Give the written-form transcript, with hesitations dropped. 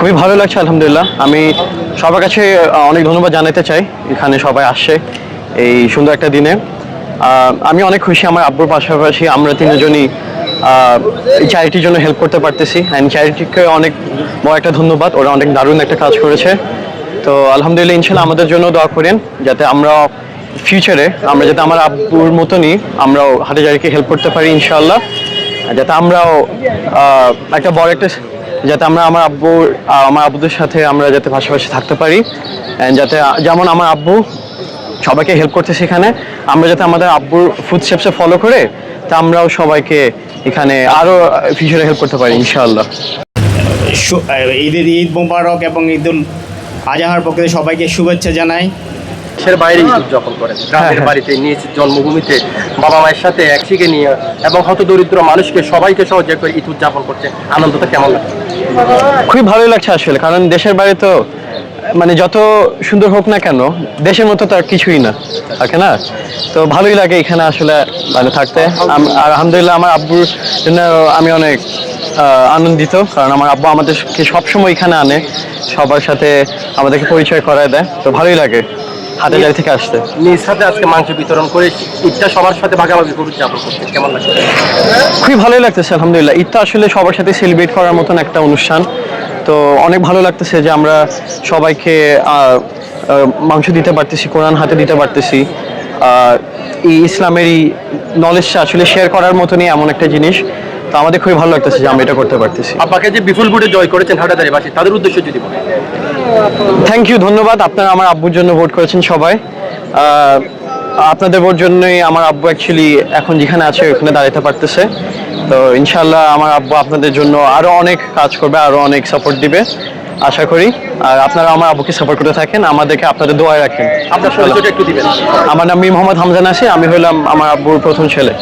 খুবই ভালো লাগছে আলহামদুলিল্লাহ। আমি সবার কাছে অনেক ধন্যবাদ জানাতে চাই, এখানে সবাই আসছে এই সুন্দর একটা দিনে। আমি অনেক খুশি আমার আব্বুর পাশাপাশি আমরা তিনজনই এই চ্যারিটির জন্য হেল্প করতে পারতেছি। অ্যান্ড চ্যারিটিকে অনেক বড় একটা ধন্যবাদ, ওরা অনেক দারুণ একটা কাজ করেছে। তো আলহামদুলিল্লাহ, ইনশাল্লাহ আমাদের জন্য দোয়া করেন যাতে আমরা ফিউচারে যাতে আমার আব্বুর মতনই আমরাও হাটহাজারীকে হেল্প করতে পারি ইনশাআল্লাহ। যাতে আমরাও একটা বড় একটা যাতে আমরা আমার আব্বুদের সাথে আমরা যাতে পাশাপাশি থাকতে পারি, যাতে যেমন আমার আব্বু সবাইকে হেল্প করতে সেখানে আমরা যাতে আমাদের আব্বুর ফুটস্টেপসে ফলো করে তা আমরাও সবাইকে এখানে আরো ফিউচারে হেল্প করতে পারি ইনশাআল্লাহ। ঈদ মোবারক এবং ঈদুল আজহার পক্ষে সবাইকে শুভেচ্ছা জানাই। দেশের বাইরে ঈদ উদযাপন করেন, গ্রামের বাড়িতে নিজ জন্মভূমিতে বাবা মায়ের সাথে একসঙ্গে নিয়ে এবং হত দরিদ্র মানুষকে সবাইকে সহযোগ করে ঈদ উদযাপন করতে আনন্দটা কেমন লাগে? খুবই ভালোই লাগছে আসলে, কারণ দেশের বাইরে তো যত সুন্দর হোক না কেন দেশের মতো তো আর কিছুই না থাকে না। তো ভালোই লাগে এখানে আসলে থাকতে। আর আলহামদুলিল্লাহ আমার আব্বুর জন্য আমি অনেক আনন্দিত, কারণ আমার আব্বু আমাদেরকে সবসময় এখানে আনে, সবার সাথে আমাদেরকে পরিচয় করায় দেয়। তো ভালোই লাগে হাটহাজারী থেকে আসতে। নিজ সাথে আজকে মাংস বিতরণ করে ঈদটা সবার সাথে ভাগাভাগি করে উদযাপন করতে কেমন লাগে? খুবই ভালোই লাগতেছে আলহামদুলিল্লাহ। ঈদটা আসলে সবার সাথে সেলিব্রেট করার মতন একটা অনুষ্ঠান। তো অনেক ভালো লাগতেছে যে আমরা সবাইকে মাংস দিতে পারতেছি, কোরআন হাতে দিতে পারতেছি। এই ইসলামের এই নলেজটা আসলে শেয়ার করার মতনই এমন একটা জিনিস। তো আমাদের খুবই ভালো লাগতেছে যে আমরা এটা করতে পারতেছি। আপনাকে যে বিপুল ভোটে জয় করেছেন হাটহাজারীবাসী, তাদের উদ্দেশ্য যদি বলেন। থ্যাংক ইউ, ধন্যবাদ। আপনারা আমার আব্বুর জন্য ভোট করেছেন সবাই। আপনাদের ভোট জন্যই আমার আব্বু অ্যাকচুয়ালি এখন যেখানে আছে ওখানে দাঁড়াতে পারতেছে। তো ইনশাল্লাহ আমার আব্বু আপনাদের জন্য আরো অনেক কাজ করবে, আরো অনেক সাপোর্ট দিবে আশা করি। আর আপনারা আমার আব্বুকে সাপোর্ট করতে থাকেন, আমাদেরকে আপনাদের দোয়ায় রাখেন। আপনার পরিচয়টা একটু দিবেন। আমার নাম মীর মোহাম্মদ হামজা নাসির, আমি হলাম আমার আব্বুর প্রথম ছেলে।